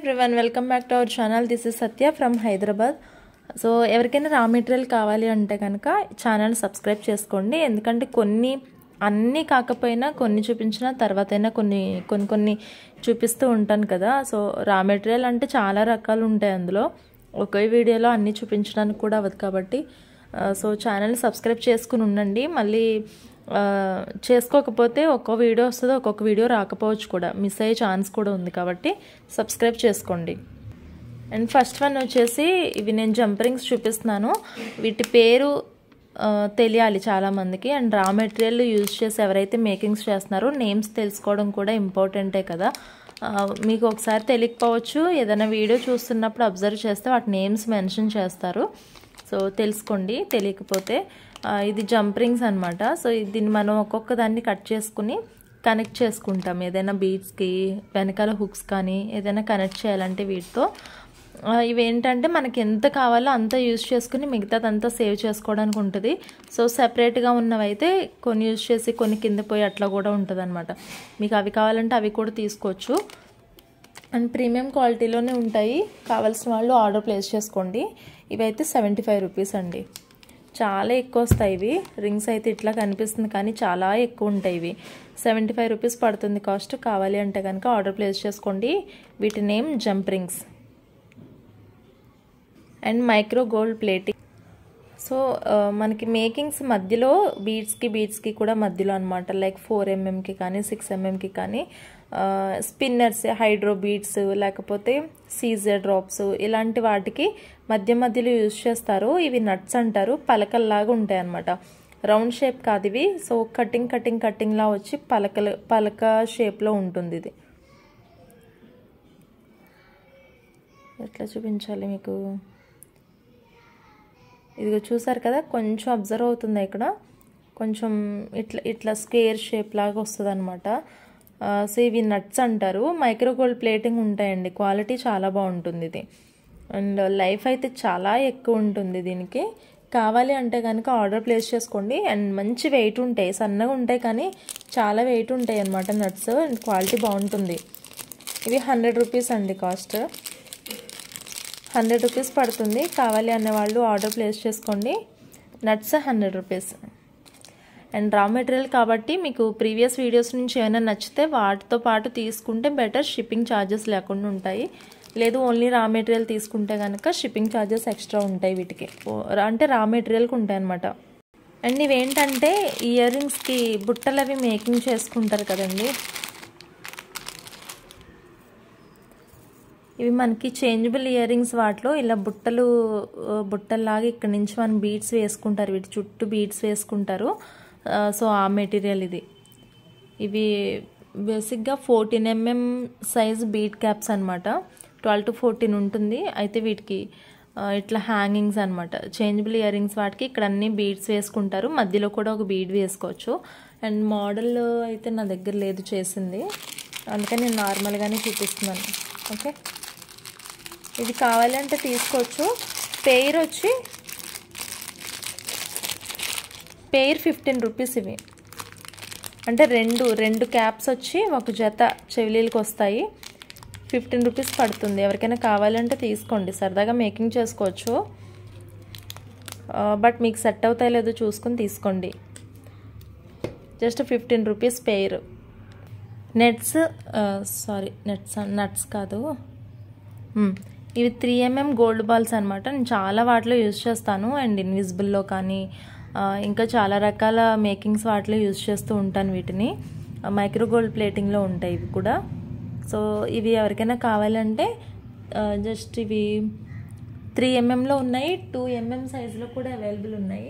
everyone, welcome back to our channel. This is Satya from Hyderabad. So ఎవరికైనా raw material కావాలి అంటే కనుక channel subscribe చేసుకోండి. ఎందుకంటే అన్నీ కాకపోయినా కొన్ని చూపించిన తర్వాతైనా కొన్ని చూపిస్తూ ఉంటాను కదా. సో రా మెటీరియల్ అంటే చాలా రకాలు ఉంటాయి, అందులో ఒకే వీడియోలో అన్నీ చూపించడానికి కూడా అవ్వదు కాబట్టి సో ఛానల్ సబ్స్క్రైబ్ చేసుకుని ఉండండి. మళ్ళీ చేసుకోకపోతే ఒక్కో వీడియో వస్తుంది, ఒక్కొక్క వీడియో రాకపోవచ్చు, కూడా మిస్ అయ్యే ఛాన్స్ కూడా ఉంది కాబట్టి సబ్స్క్రైబ్ చేసుకోండి. అండ్ ఫస్ట్ వన్ వచ్చేసి ఇవి నేను జంప్ రింగ్స్ చూపిస్తున్నాను. వీటి పేరు తెలియాలి చాలామందికి. అండ్ రా మెటీరియల్ యూజ్ చేసి ఎవరైతే మేకింగ్స్ చేస్తున్నారో నేమ్స్ తెలుసుకోవడం కూడా ఇంపార్టెంటే కదా. మీకు ఒకసారి తెలియకపోవచ్చు, ఏదైనా వీడియో చూస్తున్నప్పుడు అబ్జర్వ్ చేస్తే వాటి నేమ్స్ మెన్షన్ చేస్తారు. సో తెలుసుకోండి తెలియకపోతే. ఇది జంప్ రింగ్స్ అనమాట. సో దీన్ని మనం ఒక్కొక్క దాన్ని కట్ చేసుకుని కనెక్ట్ చేసుకుంటాం. ఏదైనా బీడ్స్కి వెనకాల హుక్స్ కానీ ఏదైనా కనెక్ట్ చేయాలంటే వీటితో. ఇవేంటంటే మనకి ఎంత కావాలో అంత యూజ్ చేసుకుని మిగతాదంతా సేవ్ చేసుకోవడానికి ఉంటుంది. సో సెపరేట్గా ఉన్నవైతే కొన్ని యూజ్ చేసి కొన్ని కింద పోయి అట్లా కూడా ఉంటుంది అనమాట. మీకు అవి కావాలంటే అవి కూడా తీసుకోవచ్చు. అండ్ ప్రీమియం క్వాలిటీలోనే ఉంటాయి. కావాల్సిన వాళ్ళు ఆర్డర్ ప్లేస్ చేసుకోండి. ఇవైతే 75 రూపీస్ అండి. చాలా ఎక్కువ వస్తాయి ఇవి. రింగ్స్ అయితే ఇట్లా కనిపిస్తుంది కానీ చాలా ఎక్కువ ఉంటాయి ఇవి. 75 రూపీస్ పడుతుంది కాస్ట్. కావాలి అంటే కనుక ఆర్డర్ ప్లేస్ చేసుకోండి. వీటి name jump rings. And micro gold plating. So మనకి మేకింగ్స్ మధ్యలో బీడ్స్కి కూడా మధ్యలో అనమాట. లైక్ 4 mm కానీ 6 mm కానీ స్పిన్నర్స్, హైడ్రో బీడ్స్ లేకపోతే సీజర్ డ్రాప్స్ ఇలాంటి వాటికి మధ్యలో యూజ్ చేస్తారు. ఇవి నట్స్ అంటారు. పలకల్లాగా ఉంటాయి అనమాట. రౌండ్ షేప్ కాదు ఇవి. సో కటింగ్ లా వచ్చి పలక షేప్లో ఉంటుంది ఇది. ఎట్లా చూపించాలి మీకు? ఇదిగో చూసారు కదా, కొంచెం అబ్జర్వ్ అవుతుంది ఇక్కడ. కొంచెం ఇట్లా స్క్వేర్ షేప్ లాగా వస్తుంది అనమాట. సో ఇవి నట్స్ అంటారు. మైక్రో గోల్డ్ ప్లేటింగ్ ఉంటాయండి. క్వాలిటీ చాలా బాగుంటుంది ఇది. అండ్ లైఫ్ అయితే చాలా ఎక్కువ ఉంటుంది దీనికి. కావాలి అంటే కనుక ఆర్డర్ ప్లేస్ చేసుకోండి. అండ్ మంచి వెయిట్ ఉంటాయి, సన్నగా ఉంటాయి కానీ చాలా వెయిట్ ఉంటాయి అన్నమాట నట్స్. అండ్ క్వాలిటీ బాగుంటుంది. ఇవి 100 రూపీస్ అండి కాస్ట్. 100 రూపీస్ పడుతుంది. కావాలి అనే వాళ్ళు ఆర్డర్ ప్లేస్ చేసుకోండి. Nuts 100 rupees. And raw material కాబట్టి మీకు ప్రీవియస్ వీడియోస్ నుంచి ఏమైనా నచ్చితే వాటితో పాటు తీసుకుంటే బెటర్. షిప్పింగ్ ఛార్జెస్ లేకుండా ఉంటాయి. లేదు ఓన్లీ రా మెటీరియల్ తీసుకుంటే కనుక షిప్పింగ్ ఛార్జెస్ ఎక్స్ట్రా ఉంటాయి వీటికి. అంటే రా మెటీరియల్కి ఉంటాయి అనమాట. అండ్ ఇవేంటంటే ఇయర్ రింగ్స్కి బుట్టలు అవి మేకింగ్ చేసుకుంటారు కదండి. ఇవి మనకి చేంజబుల్ ఇయర్ రింగ్స్. వాటిలో ఇలా బుట్టల్లాగా ఇక్కడ నుంచి మనం బీడ్స్ వేసుకుంటారు. వీటి చుట్టూ బీడ్స్ వేసుకుంటారు. సో ఆ మెటీరియల్ ఇది. ఇవి బేసిక్గా 14 mm సైజ్ బీడ్ క్యాప్స్ అనమాట. 12 to 14 ఉంటుంది. అయితే వీటికి ఇట్లా హ్యాంగింగ్స్ అనమాట. చేంజబుల్ ఇయర్ రింగ్స్ వాటికి ఇక్కడ అన్ని బీడ్స్ వేసుకుంటారు. మధ్యలో కూడా ఒక బీడ్ వేసుకోవచ్చు. అండ్ మోడల్ అయితే నా దగ్గర లేదు చేసింది, అందుకని నేను నార్మల్గానే చూపిస్తున్నాను. ఓకే, ఇది కావాలంటే తీసుకోవచ్చు. పెయిర్ వచ్చి 15 రూపీస్ ఇవి. అంటే రెండు క్యాప్స్ వచ్చి ఒక జత చెవిలీలకు వస్తాయి. 15 రూపీస్ పడుతుంది. ఎవరికైనా కావాలంటే తీసుకోండి, సరదాగా మేకింగ్ చేసుకోవచ్చు. బట్ మీకు సెట్ అవుతాయో లేదో చూసుకుని తీసుకోండి. Just 15 rupees pair. నట్స్ కాదు, ఇవి 3 mm గోల్డ్ బాల్స్ అనమాట. నేను చాలా వాటిలో యూజ్ చేస్తాను. అండ్ ఇన్విజిబుల్లో కానీ ఇంకా చాలా రకాల మేకింగ్స్ వాటిలో యూజ్ చేస్తూ ఉంటాను వీటిని. మైక్రో గోల్డ్ ప్లేటింగ్లో ఉంటాయి ఇవి కూడా. సో ఇవి ఎవరికైనా కావాలంటే జస్ట్ ఇవి 3 mmలో ఉన్నాయి, 2 mm సైజులో కూడా అవైలబుల్ ఉన్నాయి.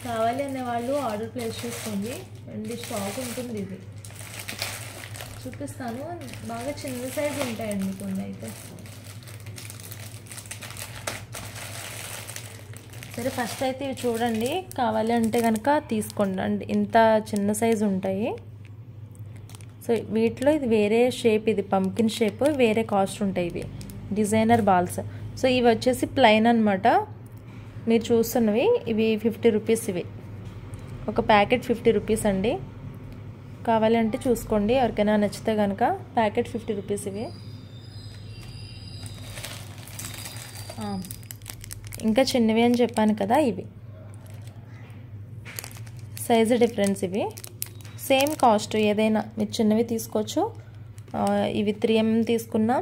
కావాలి అనే వాళ్ళు ఆర్డర్ ప్లేస్ చేసుకోండి. అండ్ స్టాక్ ఉంటుంది. ఇది చూపిస్తాను. బాగా చిన్న సైజు ఉంటాయండి కొన్ని అయితే. సరే ఫస్ట్ అయితే ఇవి చూడండి. కావాలి అంటే కనుక తీసుకోండి. అండ్ ఇంత చిన్న సైజు ఉంటాయి. సో వీటిలో ఇది వేరే షేప్, ఇది పంకిన్ షేప్, వేరే కాస్ట్ ఉంటాయి ఇవి డిజైనర్ బాల్స్. సో ఇవి వచ్చేసి ప్లైన్ అనమాట. మీరు చూస్తున్నవి ఇవి 50 రూపీస్. ఇవి ఒక ప్యాకెట్ 50 రూపీస్ అండి. కావాలంటే చూసుకోండి, ఎవరికైనా నచ్చితే కనుక. ప్యాకెట్ 50 రూపీస్ ఇవి. ఇంకా చిన్నవి అని చెప్పాను కదా, ఇవి సైజు డిఫరెన్స్. ఇవి సేమ్ కాస్ట్, ఏదైనా మీరు చిన్నవి తీసుకోవచ్చు. ఇవి 3mm తీసుకున్నా,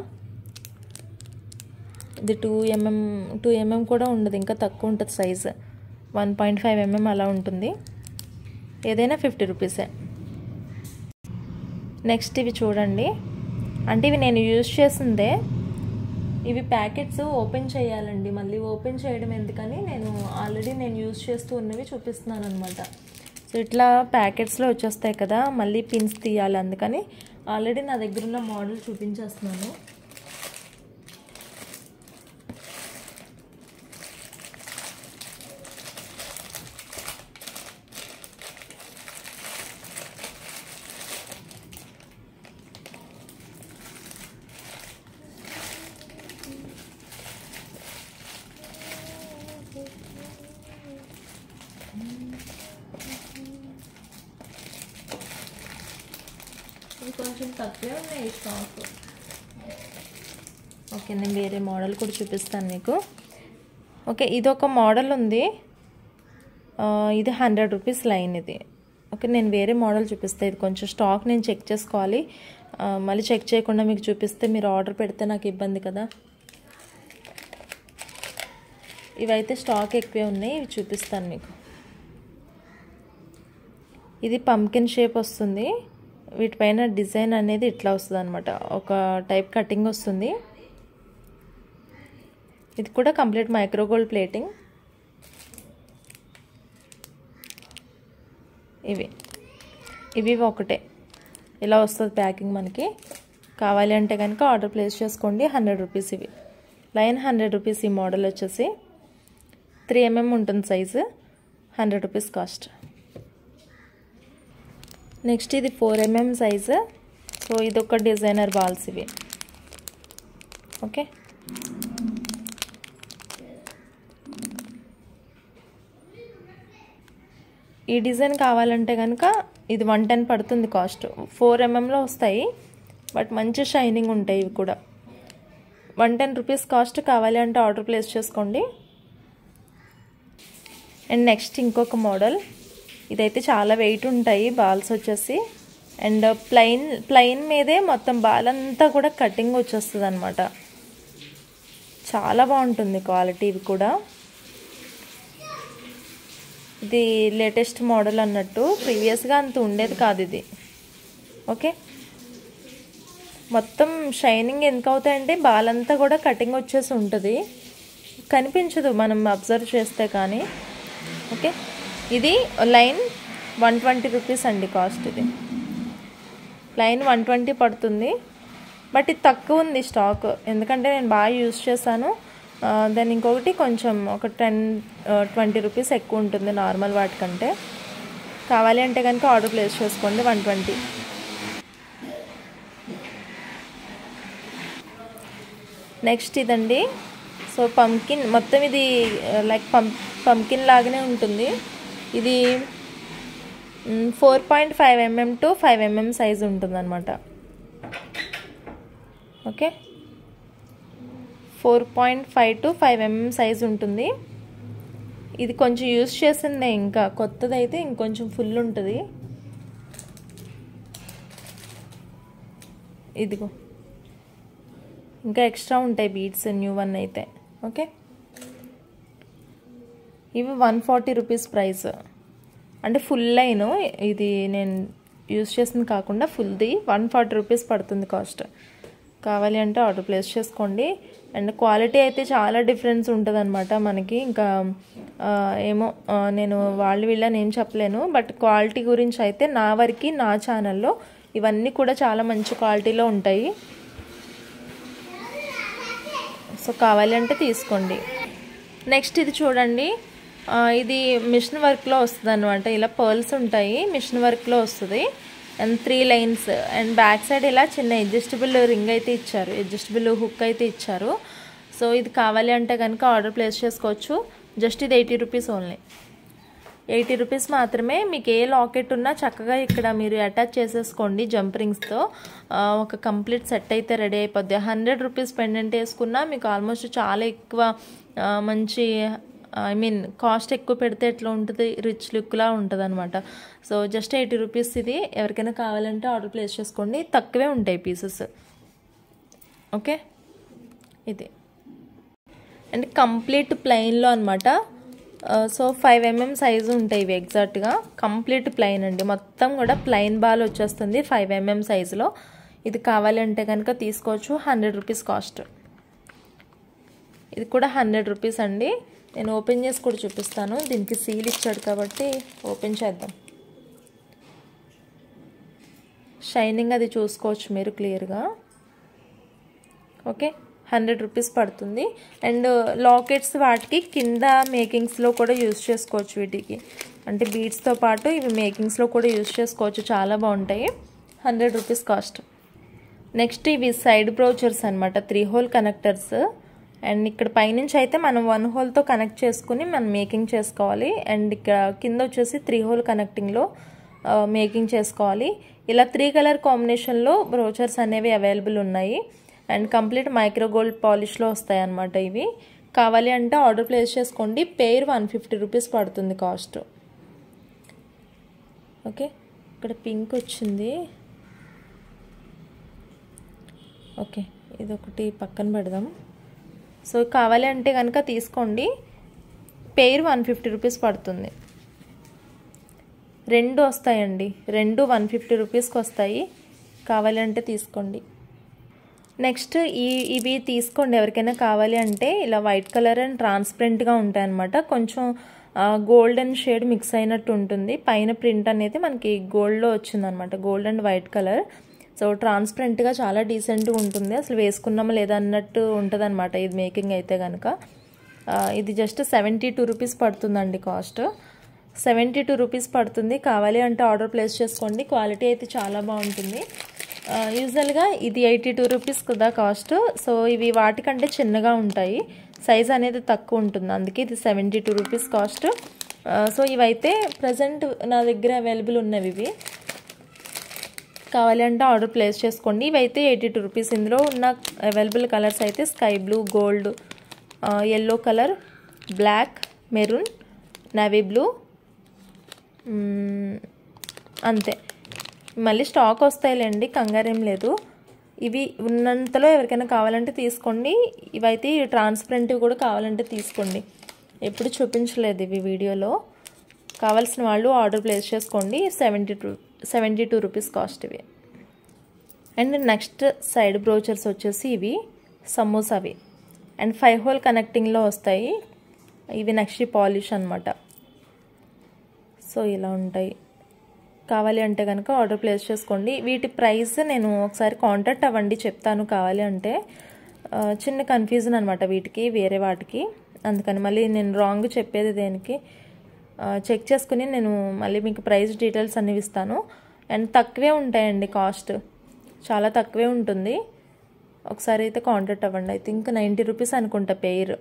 ఇది 2mm కూడా ఉండదు, ఇంకా తక్కువ ఉంటుంది సైజు. 1.5mm అలా ఉంటుంది. ఏదైనా 50 రూపీసే. నెక్స్ట్ ఇవి చూడండి, అంటే ఇవి నేను యూజ్ చేసిందే. ఇవి ప్యాకెట్స్ ఓపెన్ చేయాలండి, మళ్ళీ ఓపెన్ చేయడం ఎందుకని నేను ఆల్రెడీ యూజ్ చేస్తూ ఉన్నవి చూపిస్తున్నాను అనమాట. సో ఇట్లా ప్యాకెట్స్లో వచ్చేస్తాయి కదా, మళ్ళీ పిన్స్ తీయాలి, అందుకని ఆల్రెడీ నా దగ్గర ఉన్న మోడల్ చూపించేస్తున్నాను. కొంచెం తక్కువే ఉన్నాయి స్టాక్. ఓకే, నేను వేరే మోడల్ కూడా చూపిస్తాను మీకు. ఓకే, ఇది ఒక మోడల్ ఉంది, ఇది 100 రూపీస్ లైన్ ఇది. ఓకే, నేను వేరే మోడల్ చూపిస్తాను. ఇది కొంచెం స్టాక్ నేను చెక్ చేసుకోవాలి, మళ్ళీ చెక్ చేయకుండా మీకు చూపిస్తే మీరు ఆర్డర్ పెడితే నాకు ఇబ్బంది కదా. ఇవైతే స్టాక్ ఎక్కువే ఉన్నాయి, ఇవి చూపిస్తాను మీకు. ఇది పంకిన్ షేప్ వస్తుంది, వీటిపైన డిజైన్ అనేది ఇట్లా వస్తుంది అనమాట, ఒక టైప్ కటింగ్ వస్తుంది. ఇది కూడా కంప్లీట్ మైక్రోగోల్డ్ ప్లేటింగ్. ఇవి ఒకటే ఇలా వస్తుంది ప్యాకింగ్ మనకి. కావాలి అంటే కనుక ఆర్డర్ ప్లేస్ చేసుకోండి. 100 రూపీస్ ఇవి, లైన్ 100 రూపీస్. ఈ మోడల్ వచ్చేసి 3mm ఉంటుంది సైజు, 100 రూపీస్ కాస్ట్. నెక్స్ట్ ఇది 4mm సైజు. సో ఇది ఒక డిజైనర్ బాల్స్ ఇవి. ఓకే, ఈ డిజైన్ కావాలంటే కనుక ఇది 110 పడుతుంది కాస్ట్. 4mmలో వస్తాయి, బట్ మంచి షైనింగ్ ఉంటాయి ఇవి కూడా. 110 రూపీస్ కాస్ట్. కావాలి అంటే ఆర్డర్ ప్లేస్ చేసుకోండి. అండ్ నెక్స్ట్ ఇంకొక మోడల్, ఇదైతే చాలా వెయిట్ ఉంటాయి బాల్స్ వచ్చేసి. అండ్ ప్లెయిన్ మీదే మొత్తం బాల్ అంతా కూడా కటింగ్ వచ్చేస్తుంది అనమాట. చాలా బాగుంటుంది క్వాలిటీ. ఇవి కూడా ఇది లేటెస్ట్ మోడల్ అన్నట్టు, ప్రీవియస్గా అంత ఉండేది కాదు ఇది. ఓకే, మొత్తం షైనింగ్ ఎందుకు అవుతాయంటే బాల్ అంతా కూడా కటింగ్ వచ్చేసి ఉంటుంది, కనిపించదు మనం అబ్జర్వ్ చేస్తే కానీ. ఓకే, ఇది లైన్ 120 రూపీస్ అండి కాస్ట్. ఇది లైన్ 120 పడుతుంది, బట్ ఇది తక్కువ ఉంది స్టాక్, ఎందుకంటే నేను బాగా యూజ్ చేశాను. దాని ఇంకొకటి కొంచెం ఒక 10-20 రూపీస్ ఎక్కువ ఉంటుంది నార్మల్ వాటికంటే. కావాలి అంటే కనుక ఆర్డర్ ప్లేస్ చేసుకోండి. 120. నెక్స్ట్ ఇదండి. సో పంకిన్, మొత్తం ఇది లైక్ పంకిన్ లాగానే ఉంటుంది. ఇది 4.5mm to 5mm సైజ్ ఉంటుంది అనమాట. ఓకే, 4.5 to 5mm సైజ్ ఉంటుంది. ఇది కొంచెం యూజ్ చేసిందే, ఇంకా కొత్తదైతే ఇంకొంచెం ఫుల్ ఉంటుంది. ఇదిగో ఇంకా ఎక్స్ట్రా ఉంటాయి బీడ్స్, న్యూ వన్ అయితే. ఓకే, ఇవి 140 రూపీస్ ప్రైస్. అంటే ఫుల్ లైన్, ఇది నేను యూజ్ చేసింది కాకుండా ఫుల్ది 140 రూపీస్ పడుతుంది కాస్ట్. కావాలి అంటే ఆర్డర్ ప్లేస్ చేసుకోండి. అండ్ క్వాలిటీ అయితే చాలా డిఫరెన్స్ ఉంటుంది అనమాట మనకి. ఇంకా ఏమో నేను వీళ్ళని ఏం చెప్పలేను, బట్ క్వాలిటీ గురించి అయితే నా వరకు నా ఛానల్లో ఇవన్నీ కూడా చాలా మంచి క్వాలిటీలో ఉంటాయి. సో కావాలి అంటే తీసుకోండి. నెక్స్ట్ ఇది చూడండి, ఇది మిషన్ వర్క్లో వస్తుంది అనమాట. ఇలా పర్ల్స్ ఉంటాయి, మిషన్ వర్క్లో వస్తుంది. And 3 lines. And back side ఇలా చిన్న అడ్జస్టబుల్ రింగ్ అయితే ఇచ్చారు, అడ్జస్టబుల్ హుక్ అయితే ఇచ్చారు. సో ఇది కావాలి అంటే కనుక ఆర్డర్ ప్లేస్ చేసుకోవచ్చు. జస్ట్ ఇది 80 రూపీస్ ఓన్లీ. 80 రూపీస్ మాత్రమే. మీకు ఏ లాకెట్ ఉన్నా చక్కగా ఇక్కడ మీరు అటాచ్ చేసేసుకోండి జంప్ రింగ్స్తో. ఒక కంప్లీట్ సెట్ అయితే రెడీ అయిపోద్ది. 100 రూపీస్ పెండెంట్ వేసుకున్నా మీకు ఆల్మోస్ట్ చాలా ఎక్కువ మంచి కాస్ట్ ఎక్కువ పెడితే ఎట్లా ఉంటుంది, రిచ్ లుక్లా ఉంటుంది అనమాట. సో జస్ట్ 80 రూపీస్ ఇది. ఎవరికైనా కావాలంటే ఆర్డర్ ప్లేస్ చేసుకోండి, తక్కువే ఉంటాయి పీసెస్. ఓకే, ఇది అండ్ కంప్లీట్ ప్లెయిన్లో అనమాట. సో 5 mm సైజు ఉంటాయి ఇవి ఎగ్జాక్ట్గా. కంప్లీట్ ప్లెయిన్ అండి, మొత్తం కూడా ప్లెయిన్ బాల్ వచ్చేస్తుంది 5 mm సైజులో. ఇది కావాలి అంటే కనుక తీసుకోవచ్చు. 100 రూపీస్ కాస్ట్. ఇది కూడా 100 రూపీస్ అండి. నేను ఓపెన్ చేసి కూడా చూపిస్తాను. దీనికి సీల్ ఇచ్చాడు కాబట్టి ఓపెన్ చేద్దాం. షైనింగ్ అది చూసుకోవచ్చు మీరు క్లియర్గా. ఓకే, 100 రూపీస్ పడుతుంది. అండ్ లాకెట్స్ వాటికి కింద మేకింగ్స్లో కూడా యూజ్ చేసుకోవచ్చు. వీటికి అంటే బీడ్స్తో పాటు ఇవి మేకింగ్స్లో కూడా యూజ్ చేసుకోవచ్చు, చాలా బాగుంటాయి. 100 రూపీస్ కాస్ట్. నెక్స్ట్ ఇవి సైడ్ బ్రోచర్స్ అనమాట, 3 హోల్ కనెక్టర్స్. అండ్ ఇక్కడ పైనుంచి అయితే మనం 1 హోల్తో కనెక్ట్ చేసుకుని మనం మేకింగ్ చేసుకోవాలి. అండ్ ఇక్కడ కింద వచ్చేసి 3 హోల్ కనెక్టింగ్లో మేకింగ్ చేసుకోవాలి. ఇలా 3 కలర్ కాంబినేషన్లో బ్రోచర్స్ అనేవి అవైలబుల్ ఉన్నాయి. అండ్ కంప్లీట్ మైక్రో గోల్డ్ పాలిష్లో వస్తాయి అన్నమాట ఇవి. కావాలి అంటే ఆర్డర్ ప్లేస్ చేసుకోండి. పెయిర్ 150 రూపీస్ పడుతుంది కాస్ట్. ఓకే, ఇక్కడ పింక్ వచ్చింది. ఓకే, ఇదొకటి పక్కన పెడదాం. సో కావాలి అంటే కనుక తీసుకోండి. పెయిర్ 150 రూపీస్ పడుతుంది. 2 వస్తాయండి, 2 150 రూపీస్కి వస్తాయి. కావాలి అంటే తీసుకోండి. నెక్స్ట్ ఇవి తీసుకోండి ఎవరికైనా కావాలి అంటే. ఇలా వైట్ కలర్ అండ్ ట్రాన్స్పరెంట్గా ఉంటాయి అన్నమాట. కొంచెం గోల్డెన్ షేడ్ మిక్స్ అయినట్టు ఉంటుంది. పైన ప్రింట్ అనేది మనకి గోల్డ్లో వచ్చిందనమాట, gold and white colour. So ట్రాన్స్పరెంట్గా చాలా డీసెంట్గా ఉంటుంది. అసలు వేసుకున్నామా లేదా అన్నట్టు ఉంటుంది అనమాట ఇది మేకింగ్ అయితే కనుక. ఇది జస్ట్ 72 రూపీస్ పడుతుందండి కాస్ట్. 72 రూపీస్ పడుతుంది. కావాలి అంటే ఆర్డర్ ప్లేస్ చేసుకోండి. క్వాలిటీ అయితే చాలా బాగుంటుంది. యూజువల్గా ఇది 82 రూపీస్ కదా కాస్ట్. సో ఇవి వాటికంటే చిన్నగా ఉంటాయి, సైజ్ అనేది తక్కువ ఉంటుంది, అందుకే ఇది 72 రూపీస్ కాస్ట్. సో ఇవైతే ప్రజెంట్ నా దగ్గర అవైలబుల్ ఉన్నవి ఇవి. కావాలి అంటే ఆర్డర్ ప్లేస్ చేసుకోండి. ఇవైతే 82 రూపీస్. ఇందులో ఉన్న అవైలబుల్ కలర్స్ అయితే sky blue, gold, yellow colour, black, maroon, navy blue, అంతే. మళ్ళీ స్టాక్ వస్తాయిలేండి, కంగారేం లేదు. ఇవి ఉన్నంతలో ఎవరికైనా కావాలంటే తీసుకోండి. ఇవైతే ట్రాన్స్పరెంట్వి కూడా కావాలంటే తీసుకోండి. ఎప్పుడు చూపించలేదు ఇవి వీడియోలో. కావాల్సిన వాళ్ళు ఆర్డర్ ప్లేస్ చేసుకోండి. 72 రూపీస్ కాస్ట్ ఇవి. అండ్ నెక్స్ట్ సైడ్ బ్రోచర్స్ వచ్చేసి ఇవి సమోసావి. అండ్ 5 హోల్ కనెక్టింగ్లో వస్తాయి ఇవి. నెక్స్ట్ పాలిష్ అనమాట. సో ఇలా ఉంటాయి. కావాలి అంటే కనుక ఆర్డర్ ప్లేస్ చేసుకోండి. వీటి ప్రైస్ నేను ఒకసారి కాంటాక్ట్ అవ్వండి, చెప్తాను. కావాలి అంటే చిన్న కన్ఫ్యూజన్ అనమాట వీటికి వేరే వాటికి, అందుకని మళ్ళీ నేను రాంగ్ చెప్పేది దేనికి చెక్ చేసుకుని నేను మళ్ళీ మీకు ప్రైస్ డీటెయిల్స్ అన్నీ ఇస్తాను. అండ్ తక్కువే ఉంటాయండి, కాస్ట్ చాలా తక్కువే ఉంటుంది. ఒకసారి అయితే కాంటాక్ట్ అవ్వండి. ఐ థింక్ 90 రూపీస్ అనుకుంటా పెయిర్.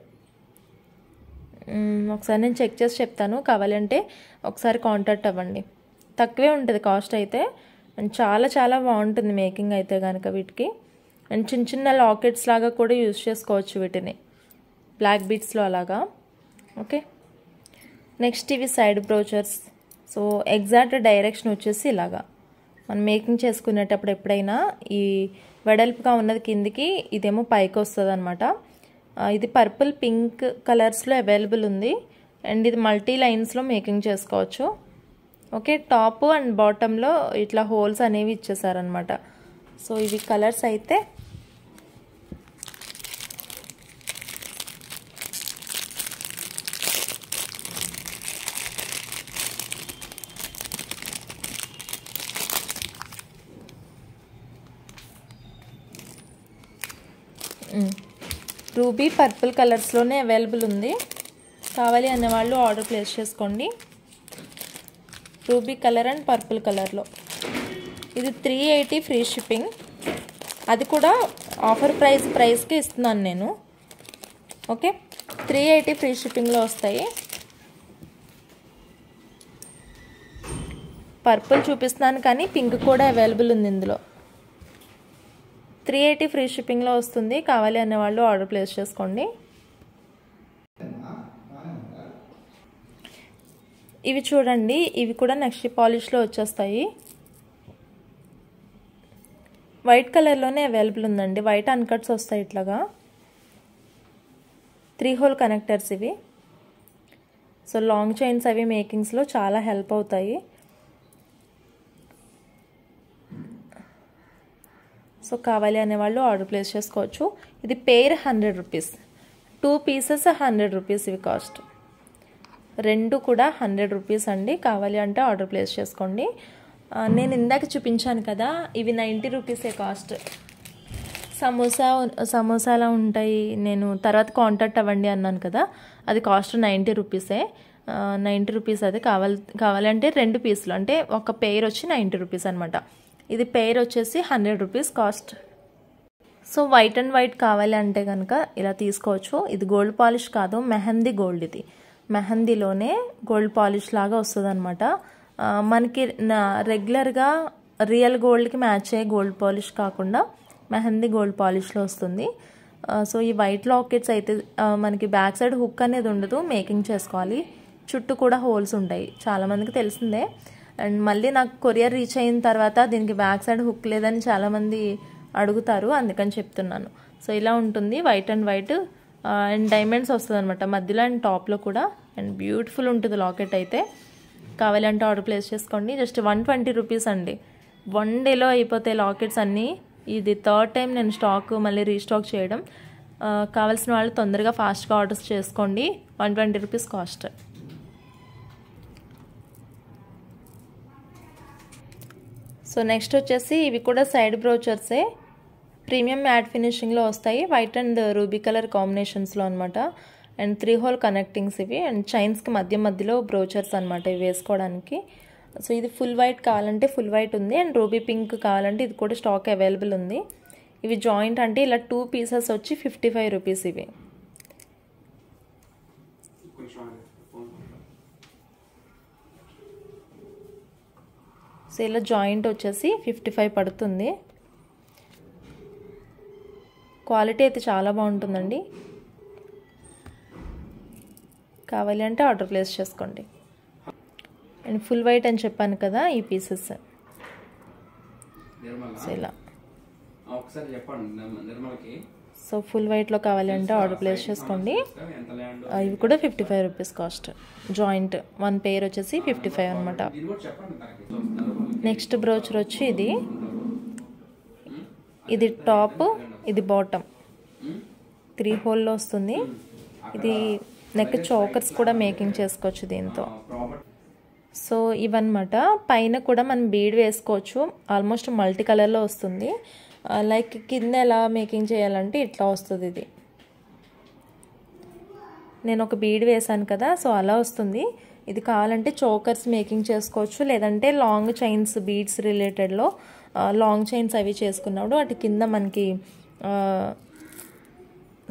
ఒకసారి నేను చెక్ చేసి చెప్తాను. కావాలంటే ఒకసారి కాంటాక్ట్ అవ్వండి. తక్కువే ఉంటుంది కాస్ట్ అయితే. అండ్ చాలా చాలా బాగుంటుంది మేకింగ్ అయితే కనుక వీటికి. అండ్ చిన్న చిన్న లాకెట్స్ లాగా కూడా యూజ్ చేసుకోవచ్చు వీటిని, బ్లాక్ బీడ్స్లో అలాగా. ఓకే, నెక్స్ట్ ఇవి side brochures. So exact direction వచ్చేసి ఇలాగా మనం మేకింగ్ చేసుకునేటప్పుడు ఎప్పుడైనా ఈ వెడల్పుగా ఉన్నది కిందికి, ఇదేమో పైకి వస్తుంది అనమాట. ఇది పర్పుల్, పింక్ కలర్స్లో అవైలబుల్ ఉంది. అండ్ ఇది మల్టీ లైన్స్లో మేకింగ్ చేసుకోవచ్చు. ఓకే, టాప్ అండ్ బాటంలో ఇట్లా హోల్స్ అనేవి ఇచ్చేసారనమాట. సో ఇవి కలర్స్ అయితే రూబీ, పర్పుల్ కలర్స్లోనే అవైలబుల్ ఉంది. కావాలి అనేవాళ్ళు ఆర్డర్ ప్లేస్ చేసుకోండి. రూబీ కలర్ అండ్ పర్పుల్ కలర్లో. ఇది 380 ఫ్రీ షిప్పింగ్. అది కూడా ఆఫర్ ప్రైస్కి ఇస్తున్నాను నేను. ఓకే, 380 ఫ్రీ షిప్పింగ్లో వస్తాయి. పర్పుల్ చూపిస్తున్నాను కానీ పింక్ కూడా అవైలబుల్ ఉంది ఇందులో. 380 ఫ్రీ షిప్పింగ్లో వస్తుంది. కావాలి అనే వాళ్ళు ఆర్డర్ ప్లేస్ చేసుకోండి. ఇవి చూడండి, ఇవి కూడా నక్షి పాలిష్లో వచ్చేస్తాయి. వైట్ కలర్లోనే అవైలబుల్ ఉందండి. వైట్ అన్కట్స్ వస్తాయి ఇట్లాగా. 3 హోల్ కనెక్టర్స్ ఇవి. సో లాంగ్ చైన్స్ అవి మేకింగ్స్లో చాలా హెల్ప్ అవుతాయి. సో కావాలి అనేవాళ్ళు ఆర్డర్ ప్లేస్ చేసుకోవచ్చు. ఇది పెయిర్ 100 రూపీస్, 2 పీసెస్ 100 రూపీస్ ఇవి కాస్ట్. 2 కూడా 100 రూపీస్ అండి. కావాలి అంటే ఆర్డర్ ప్లేస్ చేసుకోండి. నేను ఇందాక చూపించాను కదా, ఇవి 90 రూపీసే కాస్ట్. సమోసాలా ఉంటాయి. నేను తర్వాత కాంటాక్ట్ అవ్వండి అన్నాను కదా, అది కాస్ట్ 90 రూపీసే. 90 రూపీస్ అది. కావాలంటే 2 పీసులు, అంటే ఒక పెయిర్ వచ్చి 90 రూపీస్ అనమాట. ఇది పెయిర్ వచ్చేసి 100 rupees cost. So white and white కావాలి అంటే కనుక ఇలా తీసుకోవచ్చు. ఇది గోల్డ్ పాలిష్ కాదు, మెహందీ గోల్డ్. ఇది మెహందీలోనే గోల్డ్ పాలిష్ లాగా వస్తుంది అనమాట. మనకి రెగ్యులర్గా రియల్ గోల్డ్కి మ్యాచ్ అయ్యే గోల్డ్ పాలిష్ కాకుండా మెహందీ గోల్డ్ పాలిష్లో వస్తుంది. సో ఈ వైట్ లాకెట్స్ అయితే మనకి బ్యాక్ సైడ్ హుక్ అనేది ఉండదు, మేకింగ్ చేసుకోవాలి. చుట్టూ కూడా హోల్స్ ఉంటాయి, చాలామందికి తెలిసిందే. అండ్ మళ్ళీ నాకు కొరియర్ రీచ్ అయిన తర్వాత దీనికి బ్యాక్ సైడ్ హుక్ లేదని చాలామంది అడుగుతారు, అందుకని చెప్తున్నాను. సో ఇలా ఉంటుంది white and white. And diamonds వస్తుంది అనమాట మధ్యలో అండ్ టాప్లో కూడా. అండ్ బ్యూటిఫుల్ ఉంటుంది లాకెట్ అయితే. కావాలంటే ఆర్డర్ ప్లేస్ చేసుకోండి. జస్ట్ 120 రూపీస్ అండి. 1 డేలో అయిపోతాయి లాకెట్స్ అన్నీ. ఇది 3rd టైం నేను స్టాక్ మళ్ళీ రీస్టాక్ చేయడం. కావాల్సిన వాళ్ళు తొందరగా ఫాస్ట్గా ఆర్డర్స్ చేసుకోండి. 120 రూపీస్ కాస్ట్. సో నెక్స్ట్ వచ్చేసి ఇవి కూడా సైడ్ బ్రోచర్సే. ప్రీమియం మ్యాట్ ఫినిషింగ్లో వస్తాయి. వైట్ అండ్ రూబీ కలర్ కాంబినేషన్స్లో అనమాట. అండ్ 3 హోల్ కనెక్టింగ్స్ ఇవి. అండ్ చైన్స్కి మధ్యలో బ్రోచర్స్ అనమాట ఇవి వేసుకోవడానికి. సో ఇది ఫుల్ వైట్ కావాలంటే ఫుల్ వైట్ ఉంది. అండ్ రూబీ పింక్ కావాలంటే ఇది కూడా స్టాక్ అవైలబుల్ ఉంది. ఇవి జాయింట్ అంటే ఇలా 2 పీసెస్ వచ్చి 55 రూపీస్ ఇవి. సో ఇలా జాయింట్ వచ్చేసి 55 పడుతుంది. క్వాలిటీ అయితే చాలా బాగుంటుందండి. కావాలి అంటే ఆర్డర్ ప్లేస్ చేసుకోండి. అండ్ ఫుల్ వైట్ అని చెప్పాను కదా ఈ పీసెస్. సో ఇలా సో ఫుల్ వైట్లో కావాలి అంటే ఆర్డర్ ప్లేస్ చేసుకోండి. ఇవి కూడా 55 రూపీస్ కాస్ట్. జాయింట్ 1 పెయిర్ వచ్చేసి 55 అనమాట. నెక్స్ట్ బ్రోచర్ వచ్చి ఇది టాప్, ఇది బాటమ్. 3 హోల్లో వస్తుంది. ఇది నెక్ చోకర్స్ కూడా మేకింగ్ చేసుకోవచ్చు దీంతో. సో ఇవన్నమాట. పైన కూడా మనం బీడ్ వేసుకోవచ్చు. ఆల్మోస్ట్ మల్టీ కలర్లో వస్తుంది. లైక్ కింద ఎలా మేకింగ్ చేయాలంటే ఇట్లా వస్తుంది. ఇది నేను ఒక బీడ్ వేసాను కదా, సో అలా వస్తుంది. ఇది కావాలంటే చోకర్స్ మేకింగ్ చేసుకోవచ్చు, లేదంటే లాంగ్ చైన్స్ బీడ్స్ రిలేటెడ్లో లాంగ్ చైన్స్ అవి చేసుకున్నప్పుడు వాటి కింద మనకి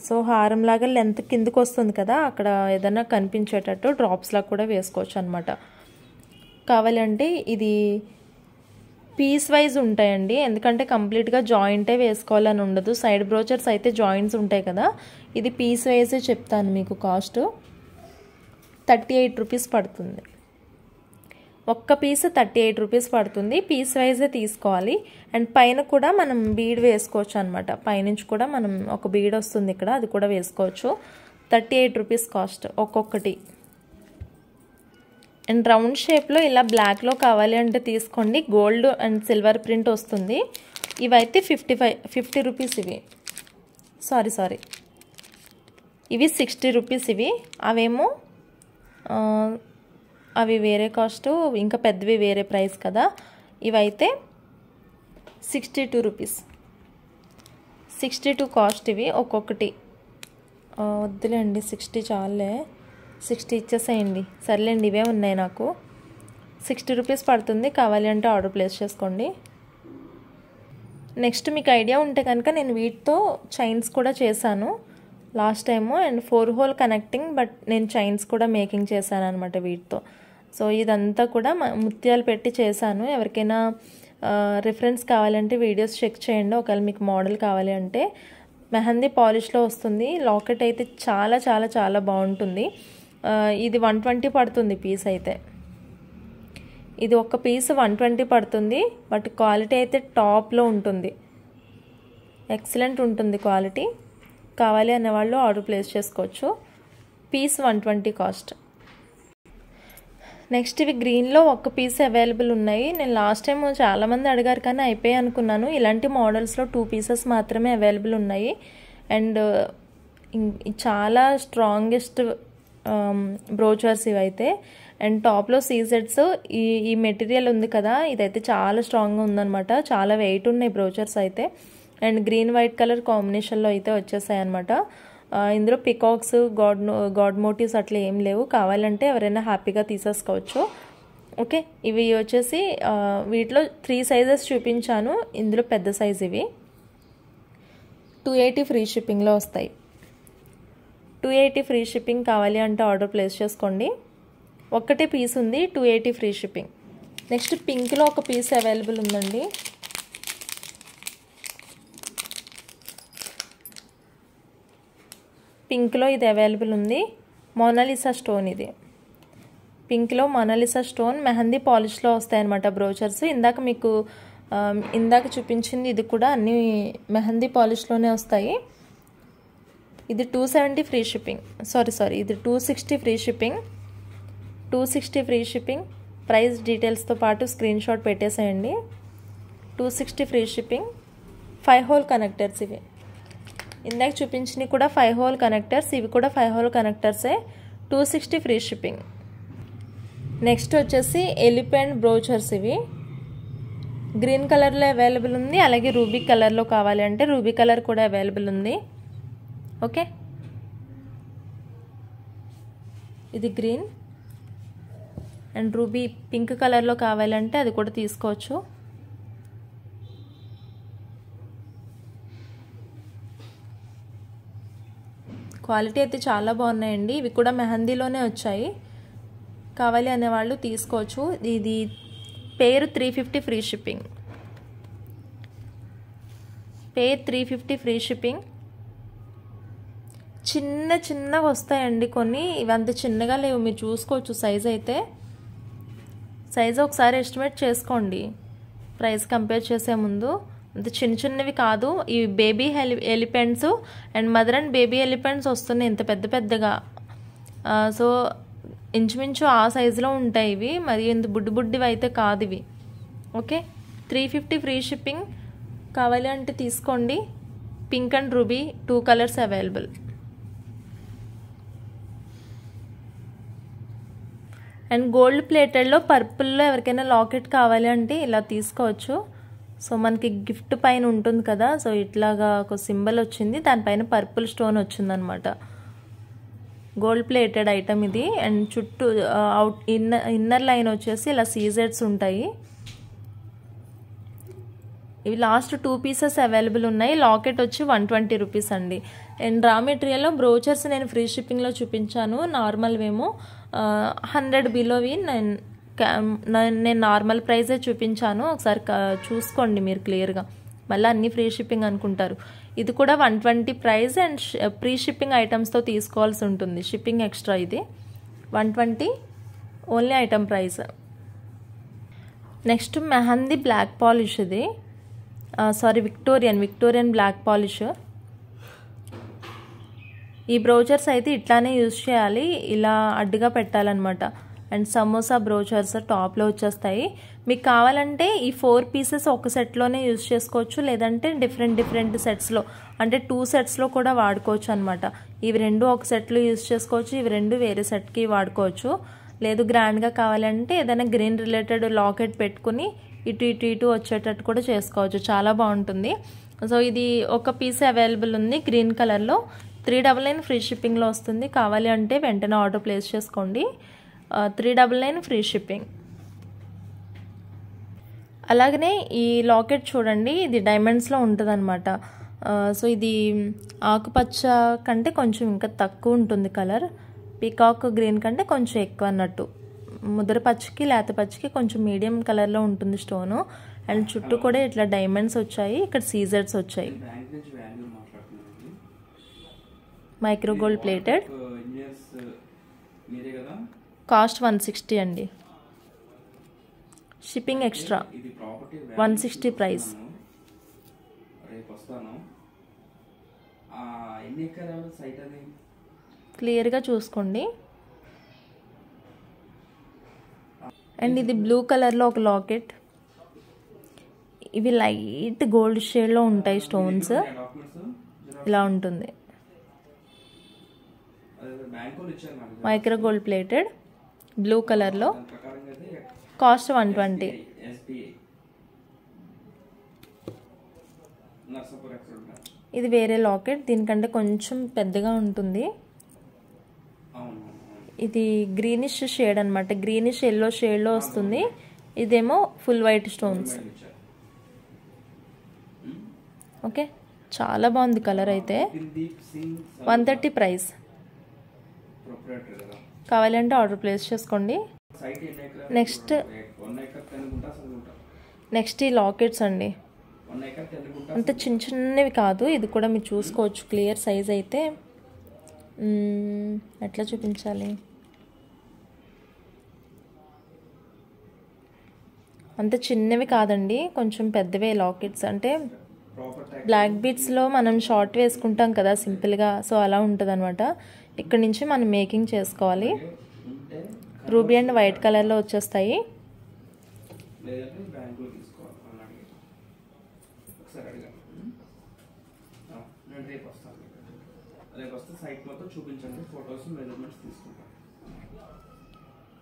సో హారంలాగా లెంత్ కిందకు వస్తుంది కదా, అక్కడ ఏదైనా కనిపించేటట్టు డ్రాప్స్లా కూడా వేసుకోవచ్చు అనమాట. కావాలంటే ఇది పీస్ వైజ్ ఉంటాయండి, ఎందుకంటే కంప్లీట్గా జాయింటే వేసుకోవాలని ఉండదు. సైడ్ బ్రోచర్స్ అయితే జాయింట్స్ ఉంటాయి కదా, ఇది పీస్ వైజే చెప్తాను మీకు. కాస్ట్ 38 రూపీస్ పడుతుంది. ఒక్క పీస్ 38 రూపీస్ పడుతుంది. పీస్ వైజే తీసుకోవాలి. అండ్ పైన కూడా మనం బీడ్ వేసుకోవచ్చు అనమాట. పైనుంచి కూడా మనం ఒక బీడ్ వస్తుంది ఇక్కడ, అది కూడా వేసుకోవచ్చు. 38 రూపీస్ కాస్ట్ ఒక్కొక్కటి. అండ్ రౌండ్ షేప్లో ఇలా బ్లాక్లో కావాలి అంటే తీసుకోండి. గోల్డ్ అండ్ సిల్వర్ ప్రింట్ వస్తుంది. ఇవైతే 50 రూపీస్ ఇవి. సారీ ఇవి 60 రూపీస్ ఇవి. అవేమో అవి వేరే కాస్ట్, ఇంకా పెద్దవి వేరే ప్రైస్ కదా. ఇవైతే 62 రూపీస్. 62 కాస్ట్ ఇవి ఒక్కొక్కటి. వద్దులేండి 60 చాలే, 60 ఇచ్చేసేయండి. సర్లేండి ఇవే ఉన్నాయి నాకు. 60 రూపీస్ పడుతుంది. కావాలి అంటే ఆర్డర్ ప్లేస్ చేసుకోండి. నెక్స్ట్ మీకు ఐడియా ఉంటే కనుక నేను వీటితో చైన్స్ కూడా చేశాను last time. And 4 whole connecting, but నేను చైన్స్ కూడా మేకింగ్ చేశాను అనమాట వీటితో. సో ఇదంతా కూడా ముత్యాలు పెట్టి చేశాను. ఎవరికైనా రిఫరెన్స్ కావాలంటే వీడియోస్ చెక్ చేయండి ఒకవేళ మీకు మోడల్ కావాలి అంటే. మెహందీ పాలిష్లో వస్తుంది. లాకెట్ అయితే చాలా చాలా చాలా బాగుంటుంది. ఇది 120 పడుతుంది పీస్ అయితే. ఇది ఒక పీస్ 120 పడుతుంది. బట్ క్వాలిటీ అయితే టాప్లో ఉంటుంది. ఎక్సలెంట్ ఉంటుంది క్వాలిటీ. కావాలి అనే వాళ్ళు ఆర్డర్ ప్లేస్ చేసుకోవచ్చు. Piece 120 cost. నెక్స్ట్ ఇవి గ్రీన్లో ఒక పీస్ అవైలబుల్ ఉన్నాయి. నేను లాస్ట్ టైం చాలామంది అడిగారు కానీ అయిపోయాయి అనుకున్నాను. ఇలాంటి మోడల్స్లో 2 పీసెస్ మాత్రమే అవైలబుల్ ఉన్నాయి. అండ్ చాలా స్ట్రాంగెస్ట్ బ్రోచర్స్ ఇవైతే. అండ్ టాప్లో సీజెడ్స్ ఈ మెటీరియల్ ఉంది కదా, ఇదైతే చాలా స్ట్రాంగ్గా ఉందన్నమాట. చాలా వెయిట్ ఉన్నాయి బ్రోచర్స్ అయితే. అండ్ గ్రీన్ వైట్ కలర్ కాంబినేషన్లో అయితే వచ్చేసాయి అనమాట. ఇందులో పికాక్స్ గాడ్ మోటివ్స్ అట్లా ఏం లేవు. కావాలంటే ఎవరైనా హ్యాపీగా తీసేసుకోవచ్చు. ఓకే, ఇవి వచ్చేసి వీటిలో 3 సైజెస్ చూపించాను. ఇందులో పెద్ద సైజ్ ఇవి 280 ఫ్రీ షిప్పింగ్లో వస్తాయి. 280 ఫ్రీ షిప్పింగ్ కావాలి అంటే ఆర్డర్ ప్లేస్ చేసుకోండి. ఒక్కటే పీస్ ఉంది, 280 ఫ్రీ షిప్పింగ్. నెక్స్ట్ పింక్లో ఒక పీస్ అవైలబుల్ ఉందండి. పింక్లో ఇది అవైలబుల్ ఉంది. Mona Lisa stone. ఇది పింక్లో మోనాలిసా స్టోన్ మెహందీ పాలిష్లో వస్తాయన్నమాట బ్రోచర్స్. ఇందాక చూపించింది ఇది కూడా అన్ని మెహందీ పాలిష్లోనే వస్తాయి. ఇది 270 ఫ్రీ షిప్పింగ్. సారీ ఇది 260 free shipping. 260 free shipping. Price డీటెయిల్స్తో పాటు స్క్రీన్ షాట్ పెట్టేసేయండి. 260 ఫ్రీ షిప్పింగ్. 5 హోల్ కనెక్టర్స్ ఇవి. ఇందాక చూపించినవి కూడా 5 హోల్ కనెక్టర్స్. ఇవి కూడా 5 హోల్ కనెక్టర్సే. 260 free shipping. నెక్స్ట్ వచ్చేసి ఎలిఫెంట్ బ్రోచర్స్. ఇవి గ్రీన్ కలర్లో అవైలబుల్ ఉంది. అలాగే రూబీ కలర్లో కావాలి అంటే రూబీ కలర్ కూడా అవైలబుల్ ఉంది. ఓకే, ఇది గ్రీన్. అండ్ రూబీ పింక్ కలర్లో కావాలంటే అది కూడా తీసుకోవచ్చు. క్వాలిటీ అయితే చాలా బాగున్నాయండి. ఇవి కూడా మెహందీలోనే వచ్చాయి. కావాలి అనేవాళ్ళు తీసుకోవచ్చు. ఇది పేరు 350 ఫ్రీ షిప్పింగ్. పేరు 350 ఫ్రీ షిప్పింగ్. చిన్నగా వస్తాయండి కొన్ని. ఇవి అంత చిన్నగా లేవు, మీరు చూసుకోవచ్చు. సైజ్ ఒకసారి ఎస్టిమేట్ చేసుకోండి ప్రైస్ కంపేర్ చేసే ముందు. అంత చిన్నవి కాదు. ఈ baby elephants and mother and baby elephants వస్తున్నాయి ఇంత పెద్దగా. సో ఇంచుమించు ఆ సైజులో ఉంటాయి ఇవి. మరి ఇంత బుడ్డివి అయితే కాదు ఇవి. Okay, 350 free shipping. కావాలి అంటే తీసుకోండి. Pink and ruby 2 colours available. And gold ప్లేటెడ్లో పర్పుల్లో ఎవరికైనా లాకెట్ కావాలి అంటే ఇలా తీసుకోవచ్చు. సో మనకి గిఫ్ట్ పైన ఉంటుంది కదా, సో ఇట్లాగా ఒక సింబల్ వచ్చింది, దానిపైన పర్పుల్ స్టోన్ వచ్చిందనమాట. గోల్డ్ ప్లేటెడ్ ఐటమ్ ఇది. అండ్ చుట్టూ ఇన్నర్ లైన్ వచ్చేసి ఇలా సీజెడ్స్ ఉంటాయి. ఇవి లాస్ట్ 2 పీసెస్ అవైలబుల్ ఉన్నాయి. లాకెట్ వచ్చి 120 రూపీస్ అండి. అండ్ రా మెటీరియల్లో బ్రోచర్స్ నేను ఫ్రీ షిప్పింగ్లో చూపించాను. నార్మల్వేమో 100 బిలోవి నేను నార్మల్ ప్రైజే చూపించాను. ఒకసారి చూసుకోండి మీరు క్లియర్గా. మళ్ళీ అన్ని ఫ్రీ షిప్పింగ్ అనుకుంటారు. ఇది కూడా 120 ప్రైస్ అండ్ ఫ్రీ షిప్పింగ్ ఐటమ్స్తో తీసుకోవాల్సి ఉంటుంది. Shipping extra. ఇది 120 only item price. Next mehndi black polish. ఇది విక్టోరియన్ బ్లాక్ పాలిష్. ఈ బ్రోచర్స్ అయితే ఇట్లానే యూజ్ చేయాలి, ఇలా అడ్డుగా పెట్టాలన్నమాట. అండ్ సమోసా బ్రోచర్స్ టాప్లో వచ్చేస్తాయి. మీకు కావాలంటే ఈ 4 పీసెస్ ఒక సెట్లోనే యూజ్ చేసుకోవచ్చు, లేదంటే డిఫరెంట్ సెట్స్లో అంటే 2 సెట్స్లో కూడా వాడుకోవచ్చు అనమాట. ఇవి 2 ఒక సెట్లో యూజ్ చేసుకోవచ్చు, ఇవి 2 వేరే సెట్కి వాడుకోవచ్చు. లేదు గ్రాండ్గా కావాలంటే ఏదైనా గ్రీన్ రిలేటెడ్ లాకెట్ పెట్టుకుని ఇటు వచ్చేటట్టు కూడా చేసుకోవచ్చు. చాలా బాగుంటుంది. సో ఇది ఒక పీస్ అవైలబుల్ ఉంది గ్రీన్ కలర్లో. 399 ఫ్రీ షిప్పింగ్లో వస్తుంది. కావాలి అంటే వెంటనే ఆర్డర్ ప్లేస్ చేసుకోండి. 399 ఫ్రీ షిప్పింగ్. అలాగనే ఈ లాకెట్ చూడండి, ఇది డైమండ్స్లో ఉంటుంది అనమాట. సో ఇది ఆకుపచ్చ కంటే కొంచెం ఇంకా తక్కువ ఉంటుంది కలర్. పీకాక్ గ్రీన్ కంటే కొంచెం ఎక్కువ అన్నట్టు. ముద్ర పచ్చికి లేత పచ్చికి కొంచెం మీడియం కలర్లో ఉంటుంది స్టోను. అండ్ చుట్టూ కూడా ఇట్లా డైమండ్స్ వచ్చాయి, ఇక్కడ సీజర్స్ వచ్చాయి. మైక్రో గోల్డ్ ప్లేటెడ్, కాస్ట్ 160 అండి. Shipping extra 160 price. క్లియర్గా చూసుకోండి. అండ్ ఇది బ్లూ కలర్లో ఒక లాకెట్. ఇవి లైట్ గోల్డ్ షేడ్లో ఉంటాయి స్టోన్స్. ఇలా ఉంటుంది. మైక్రో గోల్డ్ ప్లేటెడ్ బ్లూ కలర్లో, కాస్ట్ 120. ఇది వేరే లాకెట్, దీనికంటే కొంచెం పెద్దగా ఉంటుంది. ఇది గ్రీనిష్ షేడ్ అనమాట, గ్రీనిష్ ఎల్లో షేడ్లో వస్తుంది. ఇదేమో ఫుల్ వైట్ స్టోన్స్. ఓకే, చాలా బాగుంది కలర్ అయితే. 130 ప్రైస్. కావాలంటే ఆర్డర్ ప్లేస్ చేసుకోండి. నెక్స్ట్ ఈ లాకెట్స్ అండి. అంత చిన్న చిన్నవి కాదు, ఇది కూడా మీరు చూసుకోవచ్చు. క్లియర్ సైజ్ అయితే ఎట్లా చూపించాలి, అంత చిన్నవి కాదండి, కొంచెం పెద్దవే లాకెట్స్. అంటే బ్లాక్ బీడ్స్లో మనం షార్ట్ వేసుకుంటాం కదా సింపుల్గా, సో అలా ఉంటుంది అనమాట. ఇక్కడ నుంచి మనం మేకింగ్ చేసుకోవాలి. రూబీ అండ్ వైట్ కలర్లో వచ్చేస్తాయి.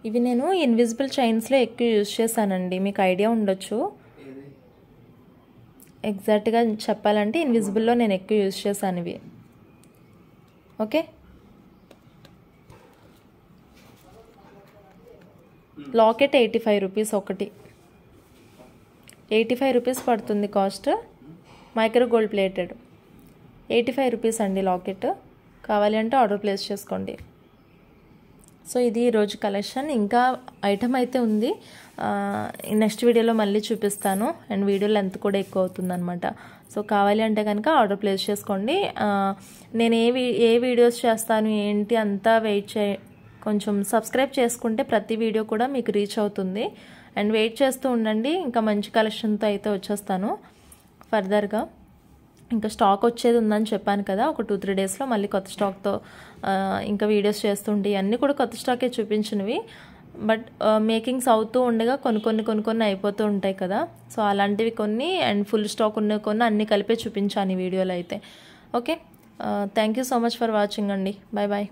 ఇవి నేను ఇన్విజిబుల్ చైన్స్లో ఎక్కువ యూజ్ చేశానండి, మీకు ఐడియా ఉండొచ్చు. ఎగ్జాక్ట్గా చెప్పాలంటే ఇన్విజిబుల్లో నేను ఎక్కువ యూజ్ చేశాను ఇవి. ఓకే, లాకెట్ 85 రూపీస్ ఒకటి. 85 రూపీస్ పడుతుంది cost. Micro gold plated 85 rupees అండి లాకెట్. కావాలి అంటే ఆర్డర్ ప్లేస్ చేసుకోండి. సో ఇది ఈరోజు కలెక్షన్. ఇంకా ఐటమ్ అయితే ఉంది, నెక్స్ట్ వీడియోలో మళ్ళీ చూపిస్తాను. అండ్ వీడియో లెంత్ కూడా ఎక్కువ అవుతుంది అనమాట. సో కావాలి అంటే కనుక ఆర్డర్ ప్లేస్ చేసుకోండి. నేను ఏ వీడియోస్ చేస్తాను ఏంటి అంతా కొంచెం సబ్స్క్రైబ్ చేసుకుంటే ప్రతి వీడియో కూడా మీకు రీచ్ అవుతుంది. అండ్ వెయిట్ చేస్తూ ఉండండి, ఇంకా మంచి కలెక్షన్తో అయితే వచ్చేస్తాను ఫర్దర్గా. ఇంకా స్టాక్ వచ్చేది ఉందని చెప్పాను కదా, ఒక 2-3 డేస్లో మళ్ళీ కొత్త స్టాక్తో ఇంకా వీడియోస్ చేస్తుంటే అన్నీ కూడా కొత్త స్టాకే చూపించినవి. బట్ మేకింగ్స్ అవుతూ ఉండగా కొన్ని అయిపోతూ ఉంటాయి కదా, సో అలాంటివి కొన్ని అండ్ ఫుల్ స్టాక్ ఉన్నవి కొన్ని అన్నీ కలిపే చూపించాను ఈ వీడియోలో అయితే. Okay, thank you so much for watching అండి. Bye bye.